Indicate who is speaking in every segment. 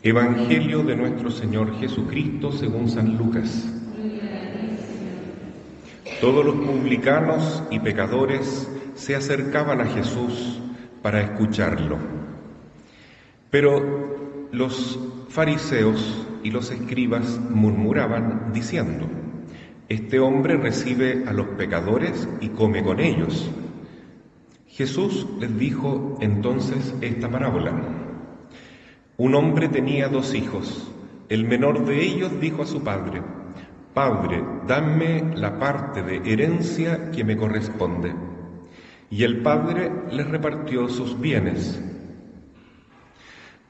Speaker 1: Evangelio de nuestro Señor Jesucristo según San Lucas. Todos los publicanos y pecadores se acercaban a Jesús para escucharlo. Pero los fariseos y los escribas murmuraban diciendo: «Este hombre recibe a los pecadores y come con ellos». Jesús les dijo entonces esta parábola. Un hombre tenía 2 hijos. El menor de ellos dijo a su padre: «Padre, dame la parte de herencia que me corresponde». Y el padre les repartió sus bienes.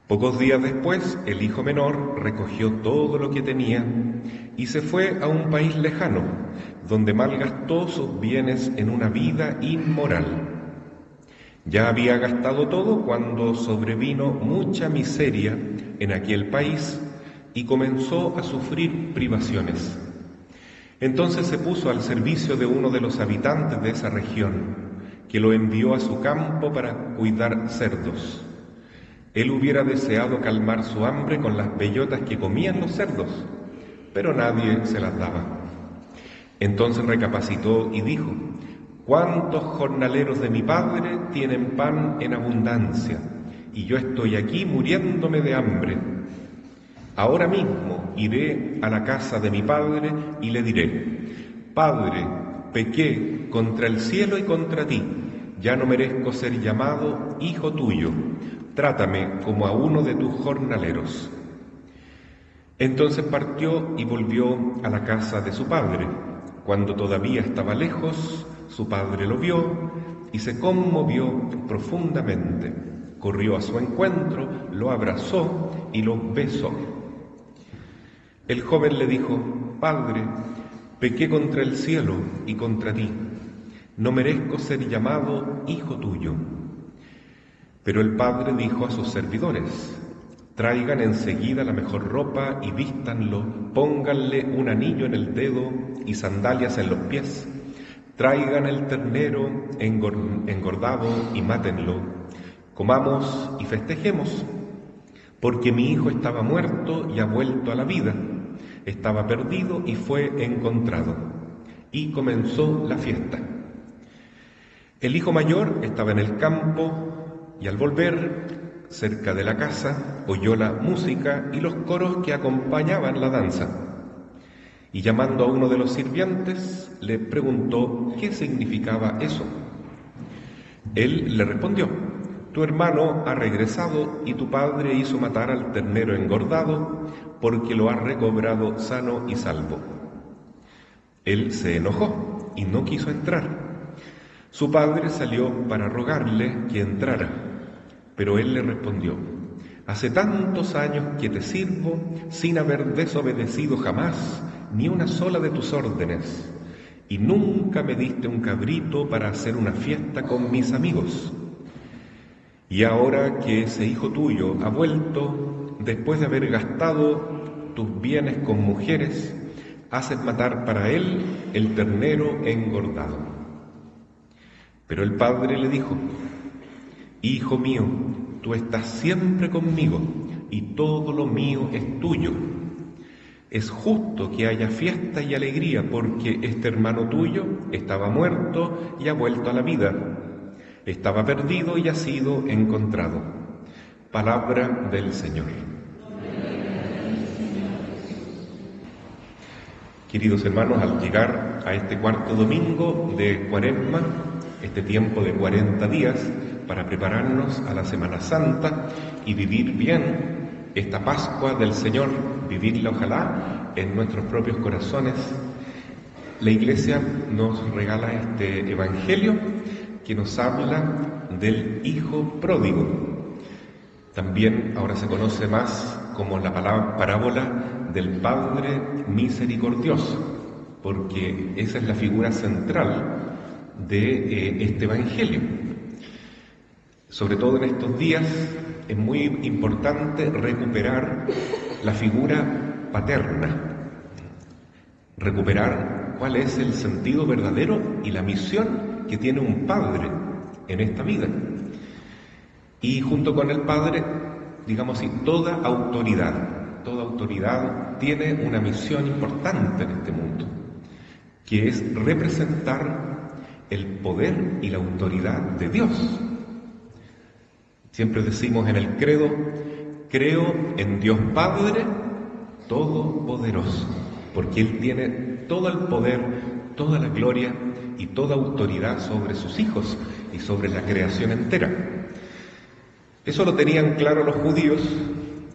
Speaker 1: Pocos días después, el hijo menor recogió todo lo que tenía y se fue a un país lejano, donde malgastó sus bienes en una vida inmoral. Ya había gastado todo cuando sobrevino mucha miseria en aquel país y comenzó a sufrir privaciones. Entonces se puso al servicio de uno de los habitantes de esa región, que lo envió a su campo para cuidar cerdos. Él hubiera deseado calmar su hambre con las bellotas que comían los cerdos, pero nadie se las daba. Entonces recapacitó y dijo: «¿Cuántos jornaleros de mi padre tienen pan en abundancia? Y yo estoy aquí muriéndome de hambre. Ahora mismo iré a la casa de mi padre y le diré: Padre, pequé contra el cielo y contra ti, ya no merezco ser llamado hijo tuyo, trátame como a uno de tus jornaleros». Entonces partió y volvió a la casa de su padre. Cuando todavía estaba lejos, su padre lo vio y se conmovió profundamente. Corrió a su encuentro, lo abrazó y lo besó. El joven le dijo: «Padre, pequé contra el cielo y contra ti. No merezco ser llamado hijo tuyo». Pero el padre dijo a sus servidores: «Traigan enseguida la mejor ropa y vístanlo, pónganle un anillo en el dedo y sandalias en los pies. Traigan el ternero engordado y mátenlo. Comamos y festejemos, porque mi hijo estaba muerto y ha vuelto a la vida. Estaba perdido y fue encontrado». Y comenzó la fiesta. El hijo mayor estaba en el campo y al volver, cerca de la casa, oyó la música y los coros que acompañaban la danza. Y llamando a uno de los sirvientes, le preguntó qué significaba eso. Él le respondió: «Tu hermano ha regresado y tu padre hizo matar al ternero engordado porque lo ha recobrado sano y salvo». Él se enojó y no quiso entrar. Su padre salió para rogarle que entrara, pero él le respondió: «Hace tantos años que te sirvo sin haber desobedecido jamás ni una sola de tus órdenes, y nunca me diste un cabrito para hacer una fiesta con mis amigos. Y ahora que ese hijo tuyo ha vuelto, después de haber gastado tus bienes con mujeres, haces matar para él el ternero engordado». Pero el padre le dijo: «Hijo mío, tú estás siempre conmigo y todo lo mío es tuyo. Es justo que haya fiesta y alegría porque este hermano tuyo estaba muerto y ha vuelto a la vida. Estaba perdido y ha sido encontrado». Palabra del Señor. Queridos hermanos, al llegar a este cuarto domingo de Cuaresma, este tiempo de 40 días para prepararnos a la Semana Santa y vivir bien esta Pascua del Señor, vivirla ojalá en nuestros propios corazones, la Iglesia nos regala este Evangelio que nos habla del Hijo Pródigo. También ahora se conoce más como la parábola del Padre Misericordioso, porque esa es la figura central de este Evangelio. Sobre todo en estos días es muy importante recuperar la figura paterna, recuperar cuál es el sentido verdadero y la misión que tiene un padre en esta vida. Y junto con el padre digamos así, toda autoridad. Toda autoridad tiene una misión importante en este mundo, que es representar el poder y la autoridad de Dios. Siempre decimos en el credo, creo en Dios Padre Todopoderoso, porque Él tiene todo el poder, toda la gloria y toda autoridad sobre sus hijos y sobre la creación entera. Eso lo tenían claro los judíos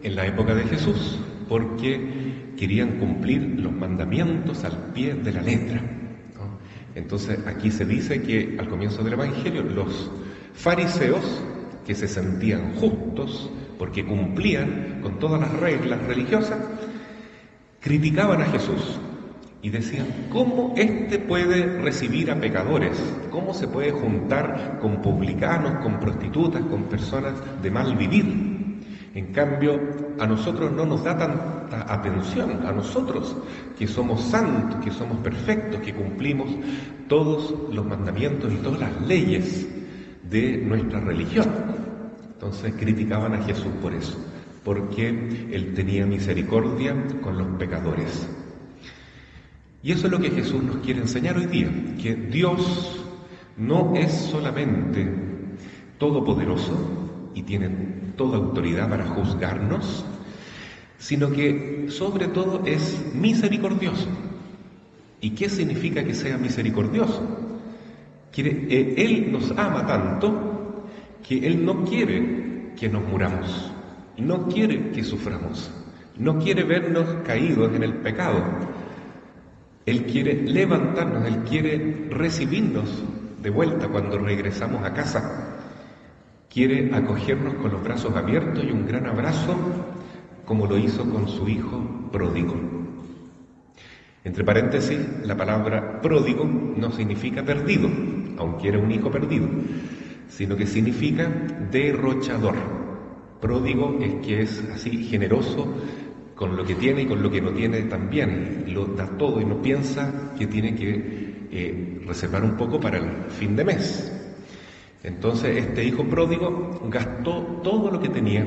Speaker 1: en la época de Jesús, porque querían cumplir los mandamientos al pie de la letra, ¿no? Entonces aquí se dice que al comienzo del Evangelio los fariseos, que se sentían justos porque cumplían con todas las reglas religiosas, criticaban a Jesús y decían, ¿cómo éste puede recibir a pecadores? ¿Cómo se puede juntar con publicanos, con prostitutas, con personas de mal vivir? En cambio, a nosotros no nos da tanta atención, a nosotros que somos santos, que somos perfectos, que cumplimos todos los mandamientos y todas las leyes de nuestra religión. Entonces criticaban a Jesús por eso, porque Él tenía misericordia con los pecadores. Y eso es lo que Jesús nos quiere enseñar hoy día, que Dios no es solamente todopoderoso y tiene toda autoridad para juzgarnos, sino que sobre todo es misericordioso. ¿Y qué significa que sea misericordioso? Él nos ama tanto que Él no quiere que nos muramos, no quiere que suframos, no quiere vernos caídos en el pecado. Él quiere levantarnos, Él quiere recibirnos de vuelta cuando regresamos a casa. Quiere acogernos con los brazos abiertos y un gran abrazo, como lo hizo con su hijo pródigo. Entre paréntesis, la palabra pródigo no significa perdido, aunque era un hijo perdido, sino que significa derrochador. Pródigo es que es así generoso con lo que tiene y con lo que no tiene también, lo da todo y no piensa que tiene que reservar un poco para el fin de mes. Entonces este hijo pródigo gastó todo lo que tenía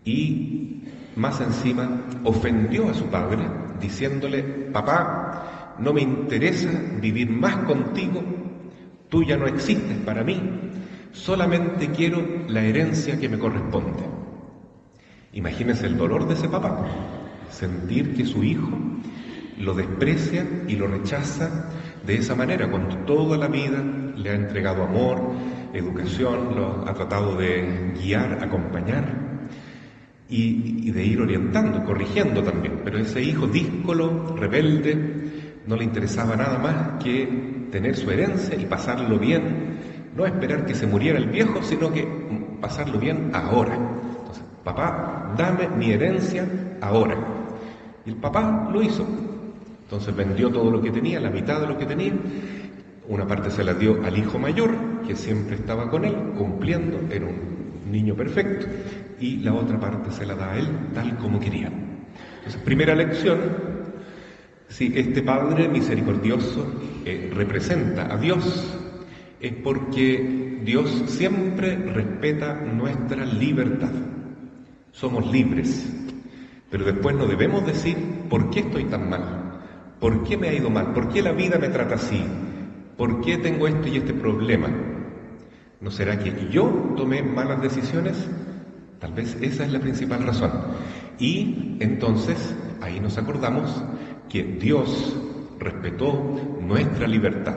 Speaker 1: y más encima ofendió a su padre diciéndole, papá, no me interesa vivir más contigo, tú ya no existes para mí, solamente quiero la herencia que me corresponde. Imagínense el dolor de ese papá, sentir que su hijo lo desprecia y lo rechaza de esa manera, cuando toda la vida le ha entregado amor, educación, lo ha tratado de guiar, acompañar y de ir orientando, corrigiendo también. Pero ese hijo díscolo, rebelde, no le interesaba nada más que tener su herencia y pasarlo bien, no esperar que se muriera el viejo, sino que pasarlo bien ahora. Entonces, papá, dame mi herencia ahora. Y el papá lo hizo. Entonces vendió todo lo que tenía, la mitad de lo que tenía. Una parte se la dio al hijo mayor, que siempre estaba con él, cumpliendo, era un niño perfecto, y la otra parte se la da a él tal como quería. Entonces, primera lección, si este Padre misericordioso representa a Dios, es porque Dios siempre respeta nuestra libertad. Somos libres, pero después no debemos decir, ¿por qué estoy tan mal? ¿Por qué me ha ido mal? ¿Por qué la vida me trata así? ¿Por qué tengo este y este problema? ¿No será que yo tomé malas decisiones? Tal vez esa es la principal razón. Y entonces ahí nos acordamos que Dios respetó nuestra libertad.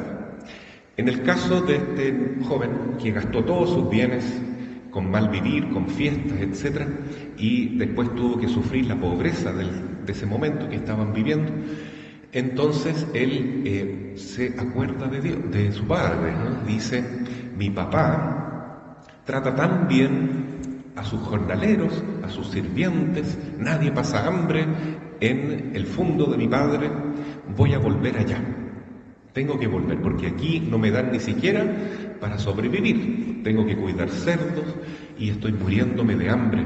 Speaker 1: En el caso de este joven que gastó todos sus bienes con mal vivir, con fiestas, etc., y después tuvo que sufrir la pobreza de ese momento que estaban viviendo, entonces él se acuerda de Dios, de su padre, ¿no? Dice, mi papá trata tan bien a sus jornaleros, a sus sirvientes, nadie pasa hambre en el fondo de mi padre, voy a volver allá. Tengo que volver, porque aquí no me dan ni siquiera para sobrevivir. Tengo que cuidar cerdos y estoy muriéndome de hambre.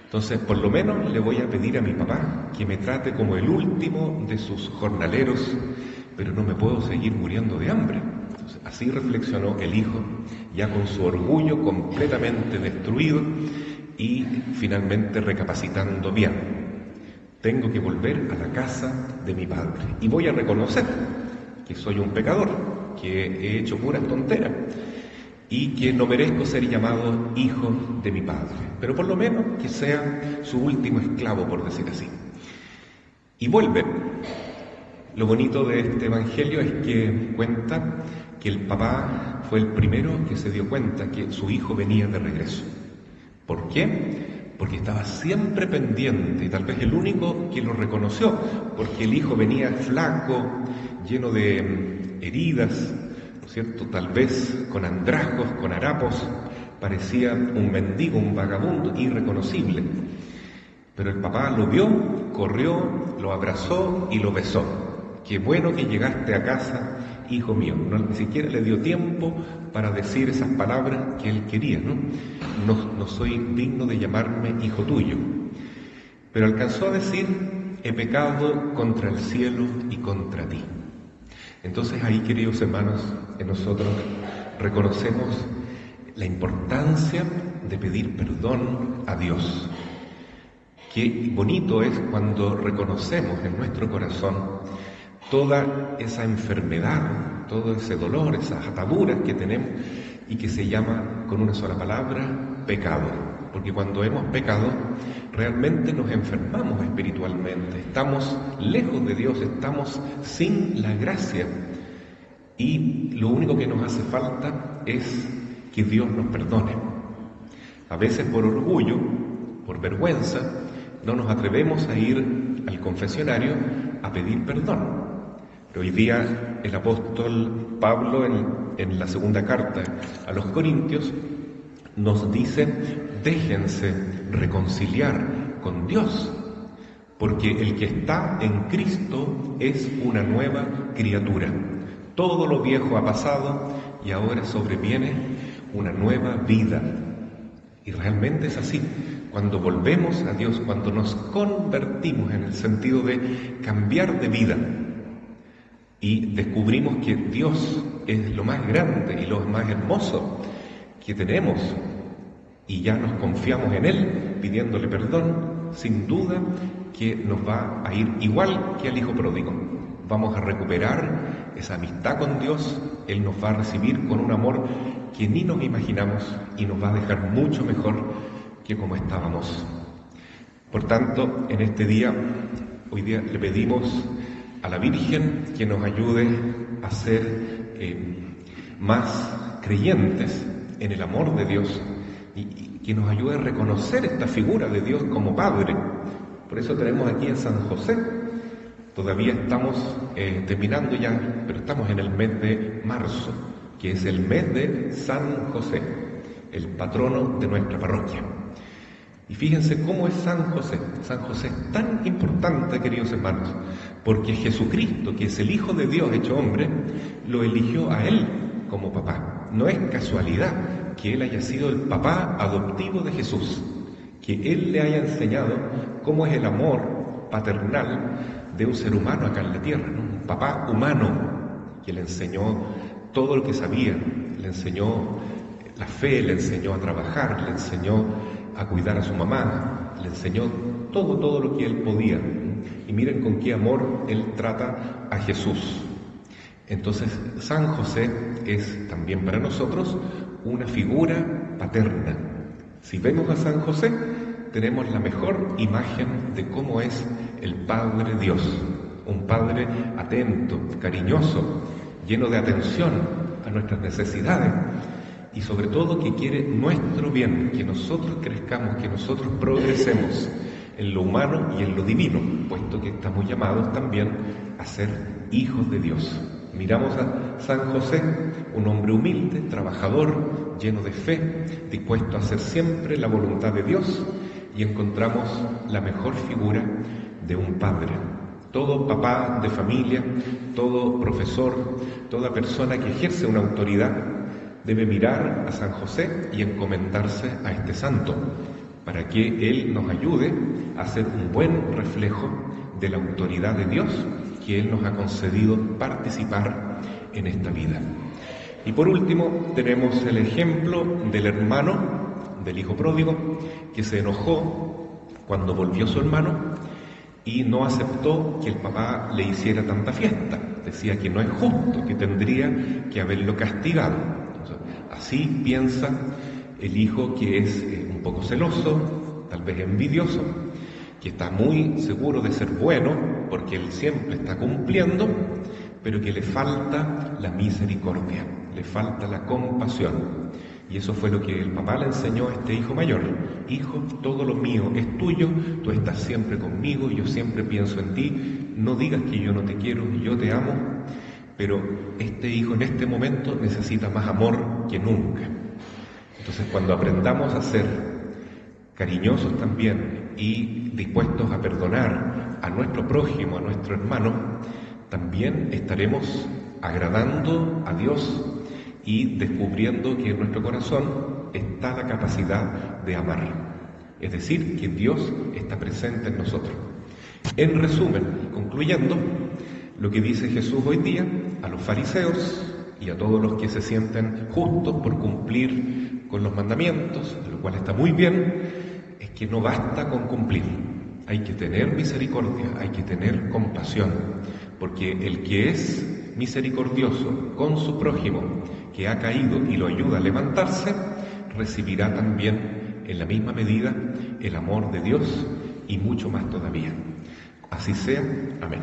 Speaker 1: Entonces, por lo menos le voy a pedir a mi papá que me trate como el último de sus jornaleros, pero no me puedo seguir muriendo de hambre. Entonces, así reflexionó el hijo, ya con su orgullo completamente destruido, y finalmente recapacitando bien. Tengo que volver a la casa de mi padre y voy a reconocer que soy un pecador, que he hecho puras tonteras y que no merezco ser llamado hijo de mi padre, pero por lo menos que sea su último esclavo, por decir así. Y vuelve. Lo bonito de este evangelio es que cuenta que el papá fue el primero que se dio cuenta que su hijo venía de regreso. ¿Por qué? Porque estaba siempre pendiente y tal vez el único que lo reconoció, porque el hijo venía flaco, lleno de heridas, ¿no es cierto? Tal vez con andrajos, con harapos, parecía un mendigo, un vagabundo irreconocible. Pero el papá lo vio, corrió, lo abrazó y lo besó. Qué bueno que llegaste a casa, hijo mío. Ni siquiera le dio tiempo para decir esas palabras que él quería, ¿no? No soy digno de llamarme hijo tuyo. Pero alcanzó a decir, he pecado contra el cielo y contra ti. Entonces ahí, queridos hermanos, en nosotros reconocemos la importancia de pedir perdón a Dios. Qué bonito es cuando reconocemos en nuestro corazón toda esa enfermedad, todo ese dolor, esas ataduras que tenemos y que se llama con una sola palabra, pecado. Porque cuando hemos pecado, realmente nos enfermamos espiritualmente, estamos lejos de Dios, estamos sin la gracia. Y lo único que nos hace falta es que Dios nos perdone. A veces por orgullo, por vergüenza, no nos atrevemos a ir al confesionario a pedir perdón. Pero hoy día el apóstol Pablo en la segunda carta a los Corintios nos dice, déjense reconciliar con Dios, porque el que está en Cristo es una nueva criatura. Todo lo viejo ha pasado y ahora sobreviene una nueva vida. Y realmente es así. Cuando volvemos a Dios, cuando nos convertimos en el sentido de cambiar de vida y descubrimos que Dios es lo más grande y lo más hermoso que tenemos y ya nos confiamos en Él pidiéndole perdón, sin duda que nos va a ir igual que al hijo pródigo. Vamos a recuperar esa amistad con Dios, Él nos va a recibir con un amor que ni nos imaginamos y nos va a dejar mucho mejor que como estábamos. Por tanto, en este día, hoy día le pedimos a la Virgen que nos ayude a ser más creyentes en el amor de Dios y que nos ayude a reconocer esta figura de Dios como Padre. Por eso tenemos aquí a San José. Todavía estamos terminando ya, pero estamos en el mes de marzo, que es el mes de San José, el patrono de nuestra parroquia. Y fíjense cómo es San José. San José es tan importante, queridos hermanos, porque Jesucristo, que es el Hijo de Dios hecho hombre, lo eligió a Él como papá. No es casualidad que Él haya sido el papá adoptivo de Jesús, que Él le haya enseñado cómo es el amor paternal de un ser humano acá en la tierra, ¿no? Un papá humano que le enseñó todo lo que sabía, le enseñó la fe, le enseñó a trabajar, le enseñó a cuidar a su mamá, le enseñó todo lo que él podía. Y miren con qué amor él trata a Jesús. Entonces, San José es también para nosotros una figura paterna. Si vemos a San José, tenemos la mejor imagen de cómo es el Padre Dios, un Padre atento, cariñoso, lleno de atención a nuestras necesidades y sobre todo que quiere nuestro bien, que nosotros crezcamos, que nosotros progresemos en lo humano y en lo divino, puesto que estamos llamados también a ser hijos de Dios. Miramos a San José, un hombre humilde, trabajador, lleno de fe, dispuesto a hacer siempre la voluntad de Dios, y encontramos la mejor figura de un padre. Todo papá de familia, todo profesor, toda persona que ejerce una autoridad debe mirar a San José y encomendarse a este santo para que él nos ayude a ser un buen reflejo de la autoridad de Dios que Él nos ha concedido participar en esta vida. Y por último tenemos el ejemplo del hermano del hijo pródigo, que se enojó cuando volvió su hermano y no aceptó que el papá le hiciera tanta fiesta. Decía que no es justo, que tendría que haberlo castigado. Entonces, así piensa el hijo que es un poco celoso, tal vez envidioso, que está muy seguro de ser bueno, porque él siempre está cumpliendo, pero que le falta la misericordia, le falta la compasión. Y eso fue lo que el papá le enseñó a este hijo mayor. Hijo, todo lo mío es tuyo, tú estás siempre conmigo, yo siempre pienso en ti, no digas que yo no te quiero, yo te amo, pero este hijo en este momento necesita más amor que nunca. Entonces, cuando aprendamos a ser cariñosos también y dispuestos a perdonar a nuestro prójimo, a nuestro hermano, también estaremos agradando a Dios y descubriendo que en nuestro corazón está la capacidad de amar. Es decir, que Dios está presente en nosotros. En resumen, concluyendo, lo que dice Jesús hoy día a los fariseos y a todos los que se sienten justos por cumplir con los mandamientos, lo cual está muy bien, es que no basta con cumplir. Hay que tener misericordia, hay que tener compasión, porque el que es misericordioso con su prójimo, que ha caído y lo ayuda a levantarse, recibirá también en la misma medida el amor de Dios y mucho más todavía. Así sea. Amén.